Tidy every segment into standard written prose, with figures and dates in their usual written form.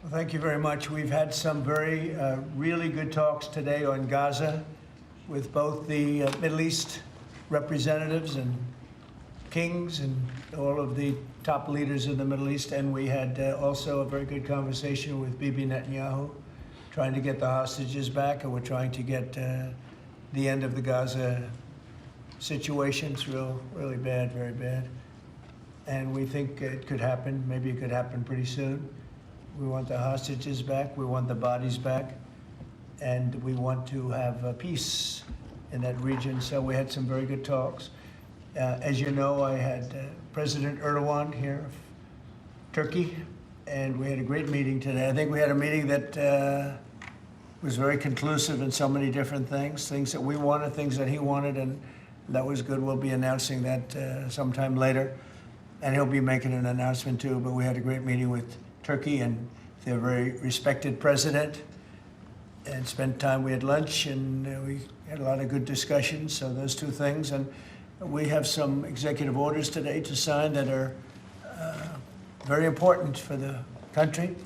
Well, thank you very much. We've had some really good talks today on Gaza with both the Middle East representatives and kings and all of the top leaders in the Middle East. And we had also a very good conversation with Bibi Netanyahu, trying to get the hostages back, and we're trying to get the end of the Gaza situation. It's really bad, very bad. And we think it could happen. Maybe it could happen pretty soon. We want the hostages back. We want the bodies back. And we want to have peace in that region. So we had some very good talks. As you know, I had President Erdogan here of Turkey, and we had a great meeting today. I think we had a meeting that was very conclusive in so many different things that we wanted, things that he wanted, and that was good. We'll be announcing that sometime later. And he'll be making an announcement too, but we had a great meeting with Turkey and their very respected president, and spent time. We had lunch, and we had a lot of good discussions. So those two things. And we have some executive orders today to sign that are very important for the country.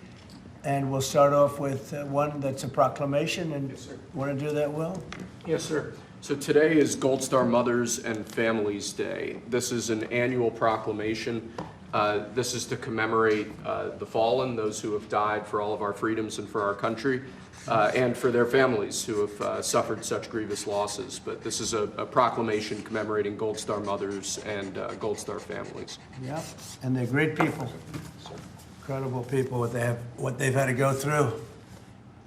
And we'll start off with one that's a proclamation. And yes, sir. Want to do that, Will? Yes, sir. So today is Gold Star Mothers and Families Day. This is an annual proclamation. This is to commemorate the fallen, those who have died for all of our freedoms and for our country, and for their families who have suffered such grievous losses. But this is a proclamation commemorating Gold Star Mothers and Gold Star families. Yeah, and they're great people, incredible people. What they've had to go through.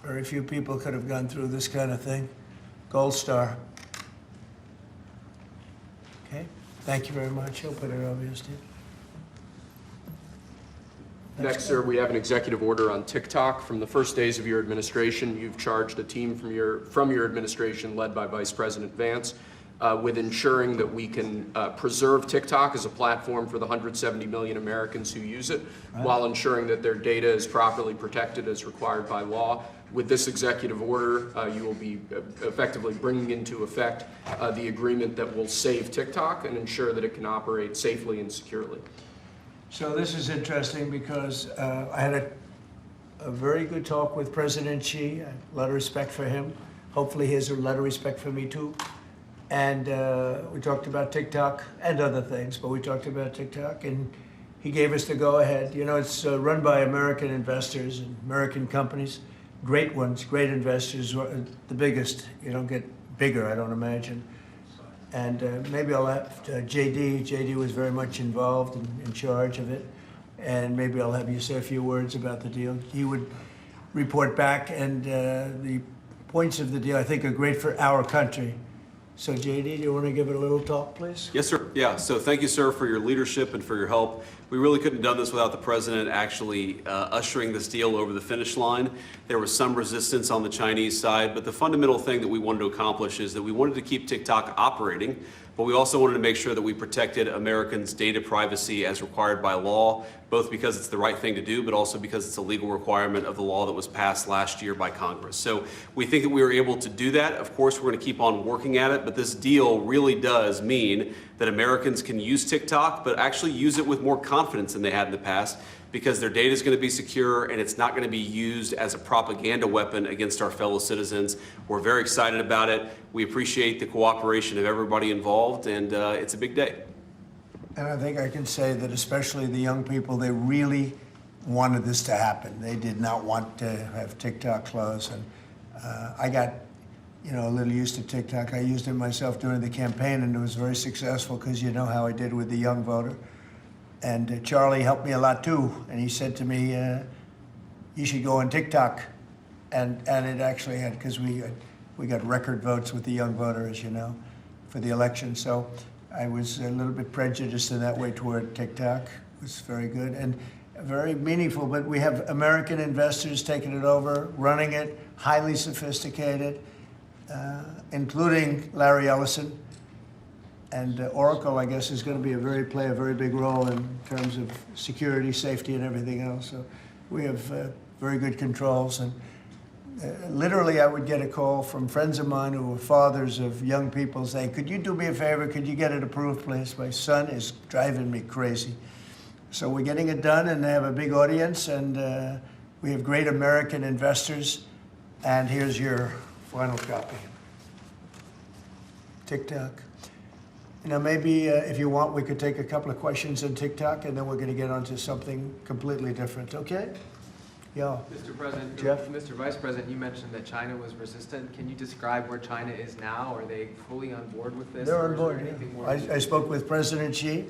Very few people could have gone through this kind of thing. Gold Star. Okay, thank you very much. I'll put it over here, Steve. Next, sir, we have an executive order on TikTok. From the first days of your administration, you've charged a team from your administration, led by Vice President Vance, with ensuring that we can preserve TikTok as a platform for the 170 million Americans who use it, while ensuring that their data is properly protected as required by law. With this executive order, you will be effectively bringing into effect the agreement that will save TikTok and ensure that it can operate safely and securely. So this is interesting because I had a very good talk with President Xi. A lot of respect for him. Hopefully he has a lot of respect for me too. And we talked about TikTok and other things, but we talked about TikTok, and he gave us the go-ahead. You know, it's run by American investors and American companies, great ones, great investors, the biggest. You don't get bigger, I don't imagine. And maybe I'll have JD. JD was very much involved and in charge of it. And maybe I'll have you say a few words about the deal. He would report back, and the points of the deal, I think, are great for our country. So JD, do you want to give it a little talk, please? Yes, sir. Yeah, so thank you, sir, for your leadership and for your help. We really couldn't have done this without the president actually ushering this deal over the finish line. There was some resistance on the Chinese side, but the fundamental thing that we wanted to accomplish is that we wanted to keep TikTok operating, but we also wanted to make sure that we protected Americans' data privacy as required by law, both because it's the right thing to do, but also because it's a legal requirement of the law that was passed last year by Congress. So we think that we were able to do that. Of course, we're going to keep on working at it, but this deal really does mean that Americans can use TikTok, but actually use it with more confidence than they had in the past, because their data is going to be secure and it's not going to be used as a propaganda weapon against our fellow citizens. We're very excited about it. We appreciate the cooperation of everybody involved, and it's a big day. And I think I can say that especially the young people, they really wanted this to happen. They did not want to have TikTok close. And I got, a little used to TikTok. I used it myself during the campaign, and it was very successful because you know how I did with the young voter. And Charlie helped me a lot too. And he said to me, you should go on TikTok. And it actually had, because we got record votes with the young voter, as you know, for the election. So I was a little bit prejudiced in that way toward TikTok. It was very good and very meaningful. But we have American investors taking it over, running it, highly sophisticated, including Larry Ellison. And Oracle, I guess, is going to play a very big role in terms of security, safety, and everything else. So we have very good controls. And literally, I would get a call from friends of mine who were fathers of young people saying, could you do me a favor? Could you get it approved, please? My son is driving me crazy. So we're getting it done, and they have a big audience, and We have great American investors, and here's your final copy. TikTok. You know, maybe if you want, we could take a couple of questions on TikTok, and then we're going to get onto something completely different, okay? Yeah. Mr. President, Jeff? Mr. Vice President, you mentioned that China was resistant. Can you describe where China is now? Are they fully on board with this? They're or on is there board, anything yeah. more? I spoke with President Xi.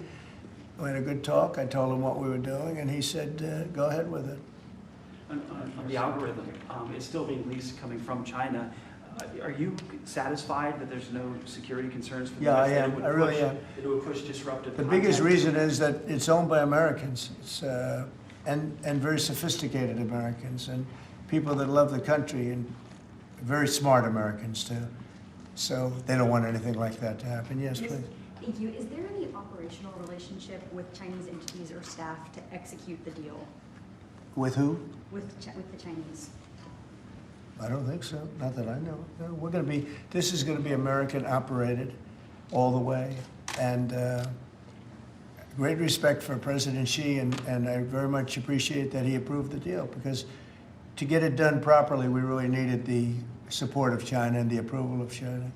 We had a good talk. I told him what we were doing, and he said, go ahead with it. On the algorithm, it's still being leased coming from China. Are you satisfied that there's no security concerns for the Yeah, I US that it am. would I really push- am. that it would push disruptive The content? biggest reason is that it's owned by Americans, and very sophisticated Americans, and people that love the country, and very smart Americans too. So they don't want anything like that to happen. Yes, please. Thank you. Is there any operational relationship with Chinese entities or staff to execute the deal With who? with the Chinese? I don't think so. Not that I know. No, we're going to be. This is going to be American operated, all the way, and great respect for President Xi, and I very much appreciate that he approved the deal, because to get it done properly, we really needed the support of China and the approval of China.